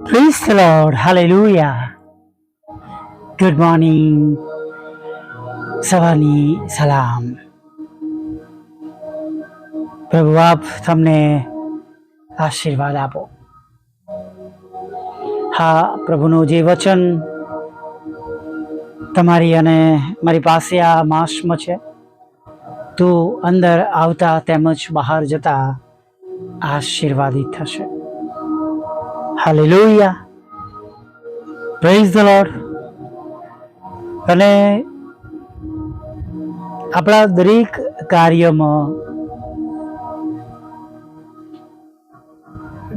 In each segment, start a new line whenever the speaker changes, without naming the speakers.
Praise the Lord. Hallelujah. Good morning. સવારની સલામ. પ્રભુ આપ તમને આશીર્વાદ આપો. હા, પ્રભુનું જે વચન તમારી અને મારી પાસે આ માસમાં છે, તું અંદર આવતા તેમજ બહાર જતા આશીર્વાદિત થશે. હાલેલુયા. Praise the lord. અને આપણા દરેક કાર્યમાં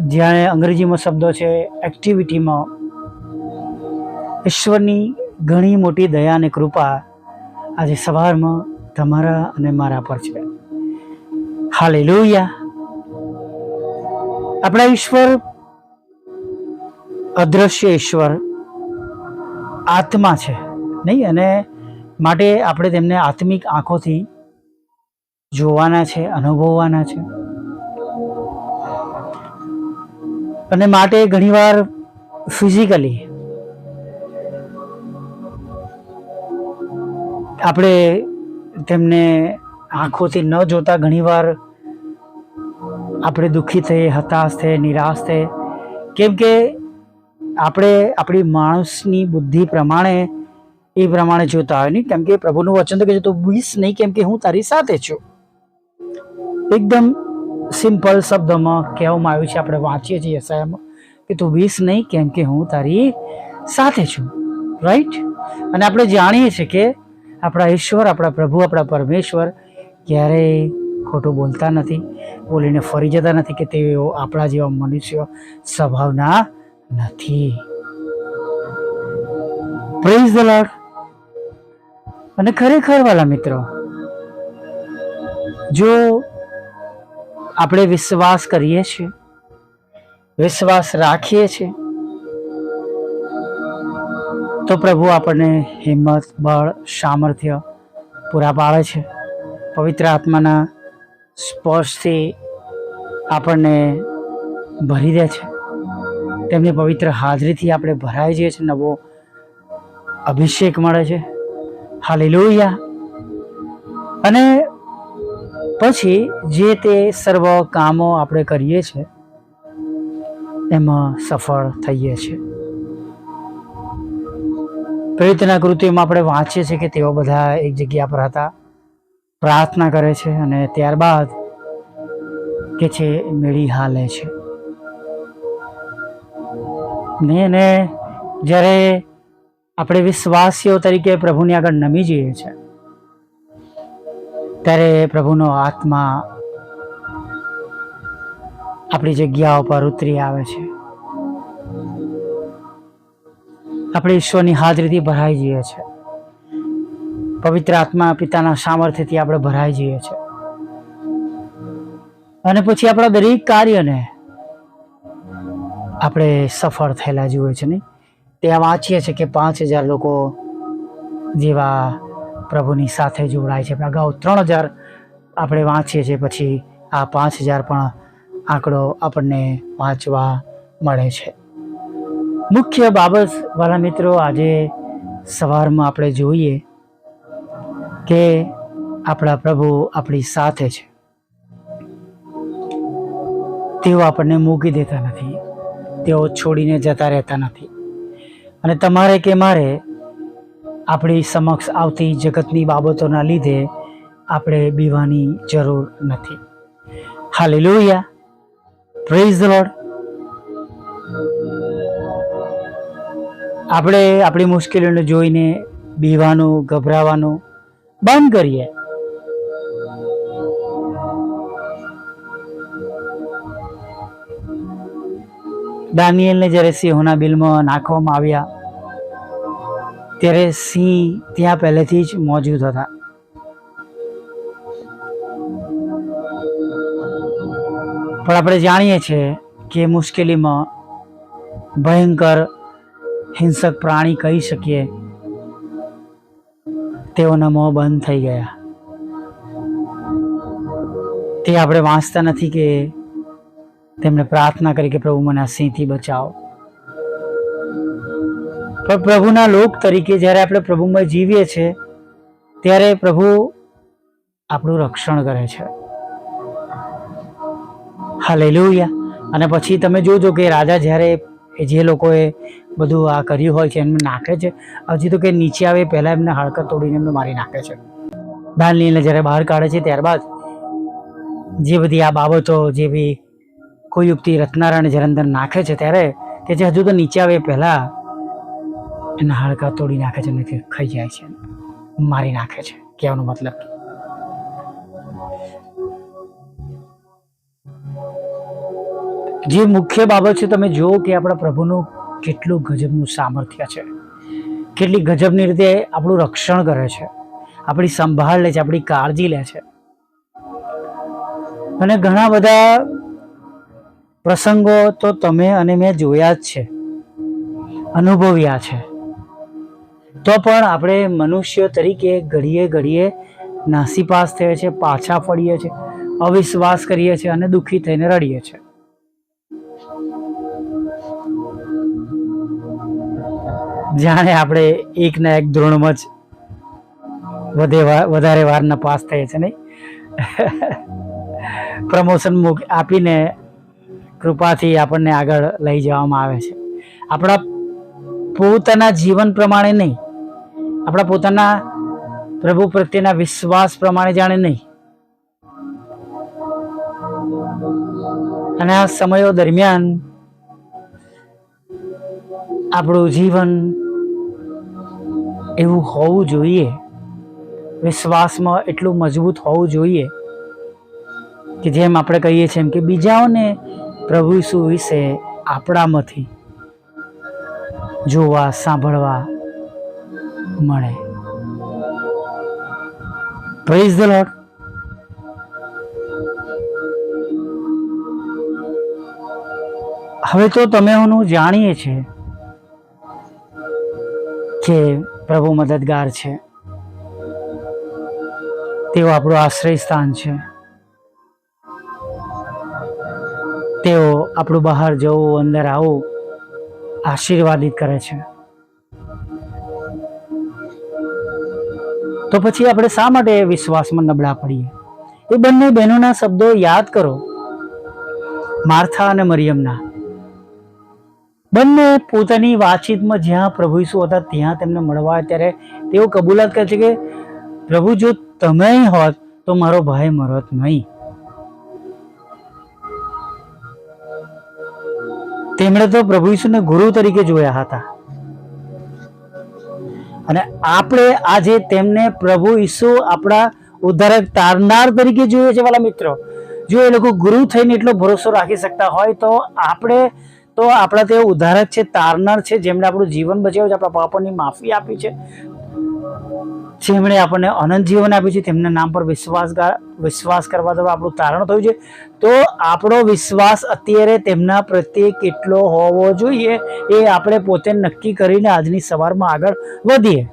જ્યારે અંગ્રેજીમાં શબ્દો છે એક્ટિવિટીમાં ઈશ્વરની ઘણી મોટી દયા અને કૃપા આજે સવારમાં તમારા અને મારા પર છે. હાલેલુયા. આપણા ઈશ્વર અદ્રશ્ય ઈશ્વર આત્મા છે નહીં, અને માટે આપણે તેમને આત્મિક આંખોથી જોવાના છે, અનુભવવાના છે. અને માટે ઘણીવાર ફિઝિકલી આપણે તેમને આંખોથી ન જોતા ઘણીવાર આપણે દુઃખી થઈએ, હતાશ થઈએ, નિરાશ થઈએ. કેમ કે આપણે આપણી માણસની બુદ્ધિ પ્રમાણે એ પ્રમાણે જોતા હોય નહીં. કેમ કે પ્રભુનું વચન તો કહે છે તું બીસ નહીં, કેમ કે હું તારી સાથે છું. એકદમ સિમ્પલ શબ્દમાં કહેવામાં આવ્યું છે, આપણે વાંચીએ છીએ યશાયામાં કે તું બીસ નહીં, કેમ કે હું તારી સાથે છું. રાઈટ. અને આપણે જાણીએ છીએ કે આપણા ઈશ્વર, આપણા પ્રભુ, આપણા પરમેશ્વર ક્યારેય ખોટું બોલતા નથી, બોલીને ફરી જતા નથી, કે તેઓ આપણા જેવા મનુષ્ય સ્વભાવના નથી. Praise the lord. અને ખરેખર વાલા મિત્રો, જો આપણે વિશ્વાસ કરીએ છીએ, વિશ્વાસ રાખીએ છીએ, તો પ્રભુ આપણને હિંમત, બળ, સામર્થ્ય પૂરા પાડે છે. પવિત્ર આત્માના સ્પર્શથી આપણને ભરી દે છે. તેમની પવિત્ર હાજરીથી આપણે ભરાઈ જઈએ છીએ, નવો અભિષેક મળે છે. હાલેલુયા. અને પછી જે તે સર્વ કામો આપણે કરીએ છીએ એમાં સફળ થઈએ છીએ. પ્રેરિતના કૃત્યોમાં આપણે વાંચીએ છીએ કે તેઓ બધા એક જગ્યા પર હતા, પ્રાર્થના કરે છે અને ત્યારબાદ કે છે મેળી હાલે છે. ને જ્યારે આપણે વિશ્વાસીઓ તરીકે પ્રભુની આગળ નમી જઈએ છીએ ત્યારે પ્રભુનો આત્મા આપણી જગ્યાઓ પર ઉતરી આવે છે. આપણે ઈશ્વરની હાજરીથી ભરાઈ જઈએ છીએ. પવિત્ર આત્મા પિતાના સામર્થ્યથી આપણે ભરાઈ જઈએ છીએ. અને પછી આપણા દરેક કાર્યને આપણે સફળ થયેલા જોઈએ છે નહીં. ત્યાં વાંચીએ છીએ કે 5,000 લોકો જેવા પ્રભુની સાથે જોડાય છે. અગાઉ 3,000 આપણે વાંચીએ છીએ, પછી આ 5,000 પણ આંકડો આપણને વાંચવા મળે છે. મુખ્ય બાબત વાલા મિત્રો, આજે સવારમાં આપણે જોઈએ કે આપણા પ્રભુ આપણી સાથે છે. તેઓ આપણને મૂકી દેતા નથી, તેઓ છોડીને જતા રહેતા નથી. અને તમારે કે મારે આપણી સમક્ષ આવતી જગતની બાબતોના લીધે આપણે બીવાની જરૂર નથી. હાલેલુયા. Praise the lord. આપણે આપણી મુશ્કેલીઓને જોઈને બીવાનું, ગભરાવાનું બંધ કરીએ. દાનિયેલને જ્યારે સિંહોના બિલમાં નાખવામાં આવ્યા ત્યારે સિંહ ત્યાં પહેલેથી જ મોજૂદ હતા. પણ આપણે જાણીએ છીએ કે મુશ્કેલીમાં ભયંકર હિંસક પ્રાણી કહી શકીએ તેઓના મોં બંધ થઈ ગયા. તે આપણે વાંચતા નથી કે તેમણે પ્રાર્થના કરી કે પ્રભુ મને આ સિંહથી બચાવો. પણ પ્રભુના લોક તરીકે જ્યારે આપણે પ્રભુમાં જીવીએ છીએ ત્યારે પ્રભુ આપણું રક્ષણ કરે છે. હાલેલુયા. અને પછી તમે જોજો કે રાજા જ્યારે જે લોકોએ બધું આ કર્યું હોય છે એમને નાખે છે, હજી તો કે નીચે આવે પહેલાં એમને હાડકાં તોડીને એમને મારી નાખે છે. દાનિયેલને જ્યારે બહાર કાઢે છે ત્યારબાદ જે બધી આ બાબતો, જે બી કોઈ યુક્તિ રત્નારાયણ જ્યારે અંદર નાખે છે ત્યારે કે જે હજુ તો નીચે આવે પહેલાં એના હાડકાં તોડી નાખે છે અને ખાઈ જાય છે, મારી નાખે છે. કહેવાનો મતલબ જે મુખ્ય બાબત છે, તમે જુઓ કે આપણા પ્રભુનું કેટલું ગજબનું સામર્થ્ય છે, કેટલી ગજબની રીતે આપણું રક્ષણ કરે છે, આપણી સંભાળ લે છે, આપણી કાળજી લે છે. અને ઘણા બધા પ્રસંગો તો તમે અને મેં જોયા જ છે, અનુભવ્યા છે. તો પણ આપણે મનુષ્ય તરીકે ઘડીએ ઘડીએ નાસીપાસ થઈએ છીએ, પાછા ફરીએ છીએ, અવિશ્વાસ કરીએ છીએ અને દુઃખી થઈને રડીએ છીએ. જાણે આપણે એકના એક ધોરણમાં જ વધારે વાર નપાસ થઈએ છીએ, નહીં? પ્રમોશન આપીને કૃપાથી આપણને આગળ લઈ જવામાં આવે છે. આપણા પોતાના જીવન પ્રમાણે નહીં, આપણા પોતાના પ્રભુ પ્રત્યેના વિશ્વાસ પ્રમાણે જાણે નહીં. અને આ સમયો દરમિયાન આપણું જીવન એવું હોવું જોઈએ, વિશ્વાસમાં એટલું મજબૂત હોવું જોઈએ કે જેમ આપણે કહીએ છીએ કે બીજાઓને પ્રભુ ઈસુ વિશે આપણામાંથી જોવા, સાંભળવા મળે. Praise the lord. હવે તો તમે હું જાણીએ છીએ કે પ્રભુ મદદગાર છે, તેઓ આપણું આશ્રય સ્થાન છે, તેઓ આપણું બહાર જવું, અંદર આવું આશીર્વાદિત કરે છે. તો પછી આપણે શા માટે વિશ્વાસમાં નબળા પડીએ? એ બંને બહેનોના શબ્દો યાદ કરો, માર્થા અને મરિયમના. બંને પોતાની વાતચીતમાં જ્યાં પ્રભુ ઈસુ હતા ત્યાં તેમને મળવા ત્યારે તેઓ કબૂલાત કરે છે કે પ્રભુ, જો તમે હોત તો મારો ભાઈ મરત નહીં. તેમણે તો પ્રભુ ઈસુને ગુરુ તરીકે જોયા હતા અને આપણે આજે તેમને પ્રભુ ઈસુ આપણા ઉદ્ધારક, તારનાર તરીકે જોઈએ છે. વાલા મિત્રો, જો એ લોકો ગુરુ થઈને એટલો ભરોસો રાખી શકતા હોય તો આપણે તો આપણા તે ઉદ્ધારક છે, તારનાર છે, જેમણે આપણું જીવન બચાવ્યું છે, આપણા પાપોની માફી આપી છે, જેમણે આપણને અનંત જીવન આપ્યું છે, તેમના નામ પર વિશ્વાસ કરવા દ્વારા આપણું તારણ થયું છે. તો આપણો વિશ્વાસ અત્યારે તેમના પ્રત્યે કેટલો હોવો જોઈએ એ આપણે પોતે નક્કી કરીને આજની સવારમાં આગળ વધીએ.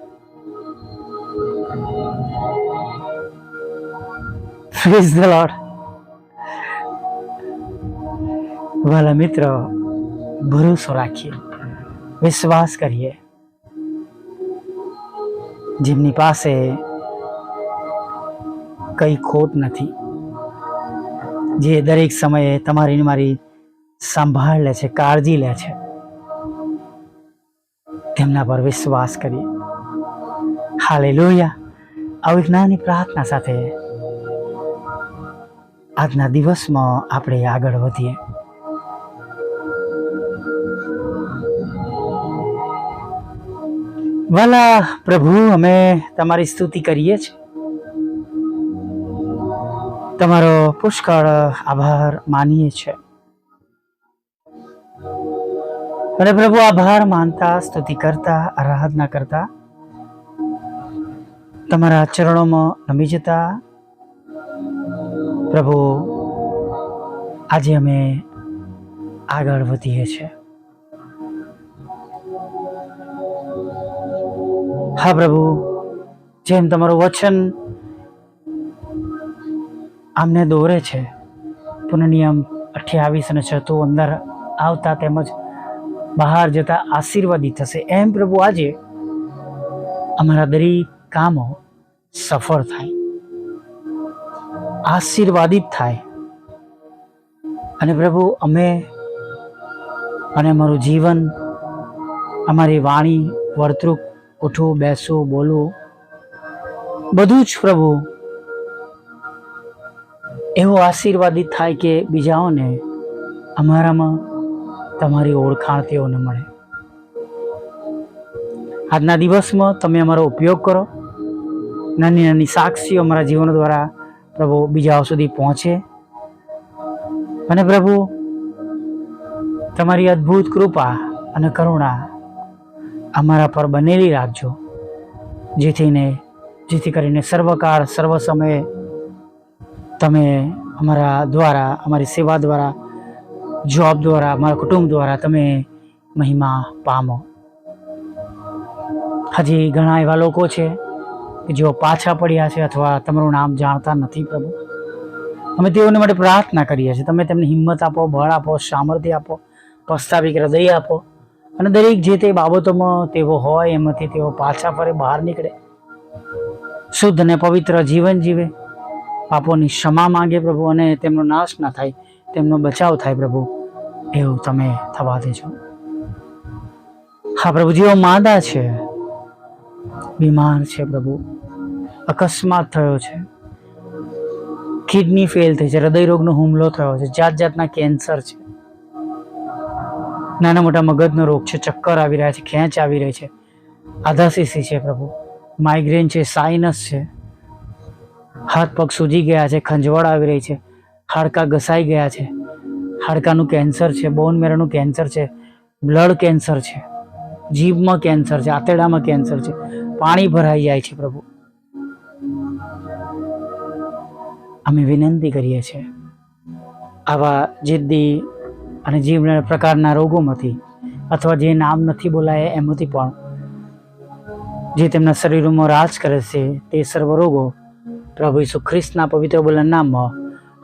Praise the lord. વાલા મિત્રો, ભરોસો રાખીએ, વિશ્વાસ કરીએ. જેમની પાસે કઈ ખોટ નથી, જે દરેક સમયે તમારી મારી સંભાળ લે છે, કાળજી લે છે, તેમના પર વિશ્વાસ કરીએ. હાલેલુયા. આવી એક નાની પ્રાર્થના સાથે આજના દિવસમાં આપણે આગળ વધીએ. વાલા પ્રભુ, અમે તમારી સ્તુતિ કરીએ છીએ, તમારો પુષ્કળ આભાર માનીએ છીએ. અને પ્રભુ, આભાર માનતા, સ્તુતિ કરતા, આરાધના કરતા, તમારા ચરણોમાં નમી જતા પ્રભુ, આજે અમે આગળ વધીએ છીએ. હા પ્રભુ, જેમ તમારું વચન આમને દોરે છે, પુનઃનિયમ 28 અને 6 અંદર આવતા તેમજ બહાર જતા આશીર્વાદિત થશે. એમ પ્રભુ આજે અમારા દરેક કામો સફળ થાય, આશીર્વાદિત થાય. અને પ્રભુ અમે અને અમારું જીવન, અમારી વાણી, વર્તણૂક, ઉઠવું, બેસવું, બોલવું, બધું જ પ્રભુ એવું આશીર્વાદિત થાય કે બીજાઓને અમારામાં તમારી ઓળખાણ તેઓને મળે. આજના દિવસમાં તમે અમારો ઉપયોગ કરો. નાની નાની સાક્ષીઓ અમારા જીવન દ્વારા પ્રભુ બીજાઓ સુધી પહોંચે. અને પ્રભુ તમારી અદ્ભુત કૃપા અને કરુણા અમારા પર બનેલી રાખજો, જેથી કરીને સર્વકાળ સર્વ સમયે તમે અમારા દ્વારા, અમારી સેવા દ્વારા, જોબ દ્વારા, અમારા કુટુંબ દ્વારા તમે મહિમા પામો. હજી ઘણા એવા લોકો છે કે જેઓ પાછા પડ્યા છે અથવા તમારું નામ જાણતા નથી. પ્રભુ અમે તેઓને માટે પ્રાર્થના કરીએ છીએ. તમે તેમને હિંમત આપો, બળ આપો, સામર્થ્ય આપો, પસ્તાવી હૃદય આપો. અને દરેક જે તે બાબતોમાં તેઓ હોય એમાંથી તેઓ પાછા ફરે, બહાર નીકળે, શુદ્ધ અને પવિત્ર જીવન જીવે, પાપોની ક્ષમા માંગે પ્રભુ, અને તેમનો નાશ ના થાય, તેમનો બચાવ થાય પ્રભુ, એવું તમે થવા દેજો. હા પ્રભુ, જેઓ માંદા છે, બીમાર છે પ્રભુ, અકસ્માત થયો છે, કિડની ફેલ થઈ છે, હૃદય રોગનો હુમલો થયો છે, જાત જાતના કેન્સર છે, નાના મોટા મગજનો રોગ છે, ચક્કર આવી રહ્યા છે, ખેંચ આવી રહી છે, આધાશીસી છે પ્રભુ, માઇગ્રેન છે, સાઇનસ છે, હાથ પગ સૂજી ગયા છે, ખંજવાળ આવી રહી છે, હાડકાં ઘસાઈ ગયા છે, હાડકાનું કેન્સર છે, બોન મેરોનું કેન્સર છે, બ્લડ કેન્સર છે, જીભમાં કેન્સર છે, આંતરડામાં કેન્સર છે, પાણી ભરાઈ જાય છે પ્રભુ. અમે વિનંતી કરીએ છીએ આવા જિદ્દી અને જીવન પ્રકારના રોગોમાંથી, અથવા જે નામ નથી બોલાય એમાંથી પણ જે તેમના શરીરોમાં રાજ કરે છે, તે સર્વ રોગો પ્રભુ ઈસુ ખ્રિસ્તના પવિત્ર બોલના નામમાં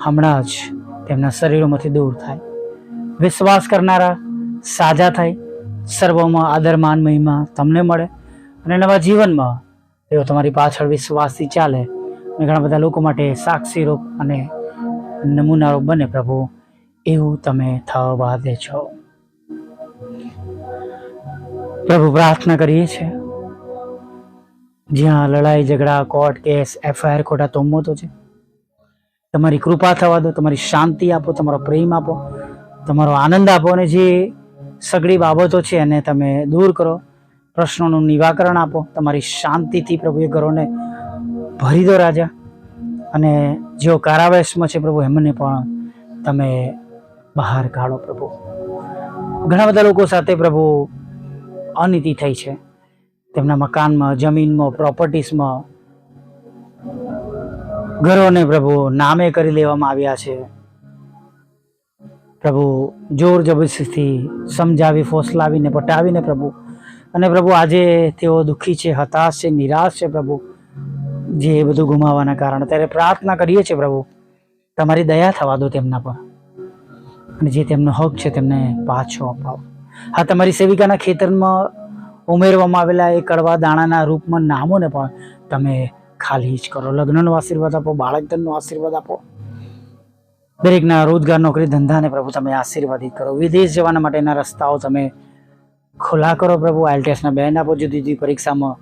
હમણાં જ તેમના શરીરોમાંથી દૂર થાય. વિશ્વાસ કરનારા સાજા થાય, સર્વમાં આદર, માન, મહિમા તમને મળે, અને નવા જીવનમાં તેઓ તમારી પાછળ વિશ્વાસથી ચાલે અને ઘણા બધા લોકો માટે સાક્ષી રૂપ અને નમૂનારૂપ બને પ્રભુ, એવું તમે થવા દેજો. પ્રભુ પ્રાર્થના કરીએ છીએ જ્યાં લડાઈ ઝઘડા, કોર્ટ કેસ, FIR, ખોટા તોમતો છે, તમારી કૃપા થવા દો, તમારી શાંતિ આપો, તમારો પ્રેમ આપો, તમારો આનંદ આપો, અને જે સગળી બાબતો છે એને તમે દૂર કરો, પ્રશ્નોનું નિવાકરણ આપો. તમારી શાંતિથી પ્રભુ એ ઘરોને ભરી દો રાજા. અને જેઓ કારાવાસમાં છે પ્રભુ, એમને પણ તમે બહાર કાઢો પ્રભુ. ઘણા બધા લોકો સાથે પ્રભુ અનીતિ થઈ છે, તેમના મકાનમાં, જમીનમાં, પ્રોપર્ટીઝમાં, ઘરોને પ્રભુ નામે કરી લેવામાં આવ્યા છે પ્રભુ, જોર જબરજસ્તીથી સમજાવી, ફોસલાવીને, પટાવીને પ્રભુ. અને પ્રભુ આજે તેઓ દુઃખી છે, હતાશ છે, નિરાશ છે પ્રભુ, જે બધું ગુમાવવાના કારણે. ત્યારે પ્રાર્થના કરીએ છીએ પ્રભુ, તમારી દયા થવા દો તેમના પર, અને જે તેમનો હક છે તેમને પાછો અપાવો. હા, તમારી સેવિકાના ખેતરમાં ઉમેરવામાં આવેલા એ કડવા દાણાના રૂપમાં નામોને પણ તમે ખાલી જ કરો. લગ્નનો આશીર્વાદ આપો, બાળકધનનો આશીર્વાદ આપો, દરેકના રોજગાર, નોકરી, ધંધાને પ્રભુ તમે આશીર્વાદિત કરો. વિદેશ જવાના માટેના રસ્તાઓ તમે ખુલ્લા કરો પ્રભુ. IELTSના બેન્ડ આપો, જુદી જુદી પરીક્ષામાં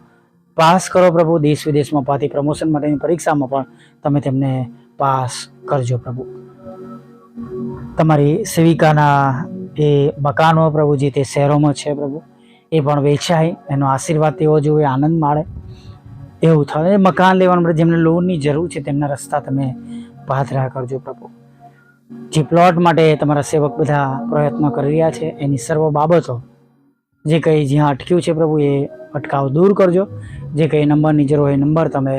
પાસ કરો પ્રભુ. દેશ વિદેશમાં પાતી પ્રમોશન માટેની પરીક્ષામાં પણ તમે તેમને પાસ કરજો પ્રભુ. તમારી સેવિકાના એ મકાનો પ્રભુ જે તે શહેરોમાં છે પ્રભુ, એ પણ વેચાય, એનો આશીર્વાદ તેઓ જોવે, આનંદ માળે, એવું થાય. મકાન લેવા માટે જેમને લોનની જરૂર છે તેમના રસ્તા તમે પાથરા કરજો પ્રભુ. જે પ્લોટ માટે તમારા સેવક બધા પ્રયત્નો કરી રહ્યા છે, એની સર્વ બાબતો, જે કંઈ જ્યાં અટક્યું છે પ્રભુ, એ અટકાવ દૂર કરજો. જે કંઈ નંબરની જરૂર હોય એ નંબર તમે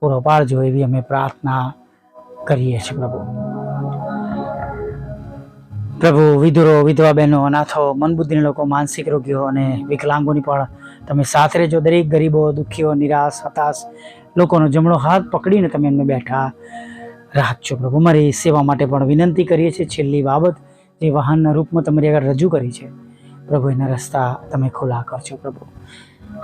પૂરો પાડજો, એવી અમે પ્રાર્થના કરીએ છીએ પ્રભુ. પ્રભુ વિધુરો, વિધવા બહેનો, અનાથો, મનબુદ્ધિના લોકો, માનસિક રોગીઓ અને વિકલાંગોની પણ તમે સાથે રહેજો. દરેક ગરીબો, દુઃખીઓ, નિરાશ, હતાશ લોકોનો જમણો હાથ પકડીને તમે એમને બેઠા રાખજો પ્રભુ. મારી સેવા માટે પણ વિનંતી કરીએ છીએ. છેલ્લી બાબત જે વાહનના રૂપમાં તમારી આગળ રજૂ કરી છે પ્રભુ એના રસ્તા તમે ખુલ્લા કરજો પ્રભુ.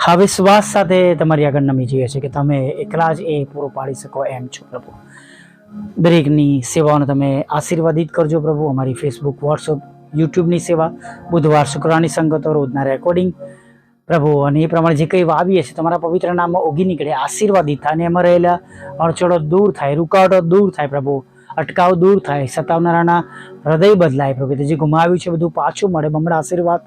હા, વિશ્વાસ સાથે તમારી આગળ નમી જઈએ છીએ કે તમે એકલા જ એ પૂરો પાડી શકો એમ છો પ્રભુ. દરેકની સેવાઓને તમે આશીર્વાદિત કરજો પ્રભુ. અમારી ફેસબુક, વોટ્સઅપ, યુટ્યુબની સેવા, બુધવાર શુક્રવારની સંગતો, રોજના રેકોર્ડિંગ પ્રભુ, અને એ પ્રમાણે જે કંઈ વાવીએ છીએ તમારા પવિત્ર નામમાં ઉગી નીકળે, આશીર્વાદિત થાય, અને એમાં રહેલા અડચણો દૂર થાય, રૂકાવટો દૂર થાય પ્રભુ, અટકાવ દૂર થાય, સતાવનારાના હૃદય બદલાય પ્રભુ. જે ગુમાવ્યું છે બધું પાછું મળે, બમણા આશીર્વાદ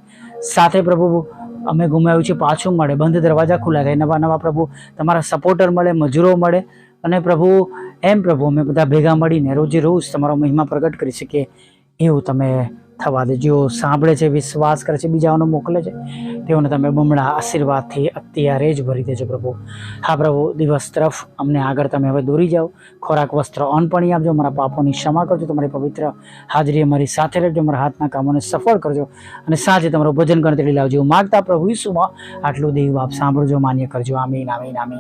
સાથે પ્રભુ. અમે ગુમાવ્યું છે પાછું મળે, બંધ દરવાજા ખુલ્લા થાય, નવા નવા પ્રભુ તમારા સપોર્ટર મળે, મજૂરો મળે, અને પ્રભુ એમ પ્રભુ અમે બધા ભેગા મળીને રોજે રોજ તમારો મહિમા પ્રગટ કરી શકીએ એવું તમે થવા દે. જેઓ સાંભળે છે, વિશ્વાસ કરે છે, બીજાઓને મોકલે છે, તેઓને તમે બમણા આશીર્વાદથી અત્યારે જ ભરી દેજો પ્રભુ. હા પ્રભુ, દિવસ તરફ અમને આગળ તમે હવે દોરી જાઓ. ખોરાક, વસ્ત્ર, અન્ન પાણી આપજો. મારા પાપોની ક્ષમા કરજો. તમારી પવિત્ર હાજરી અમારી સાથે રહેજો. મારા હાથના કામોને સફળ કરજો, અને સાંજે તમારું ભજન ગણતરી લાવજો. માગતા પ્રભુ ઈસુમાં આટલું દેવ આપ સાંભળજો, માન્ય કરજો. આમીન, આમીન, આમીન.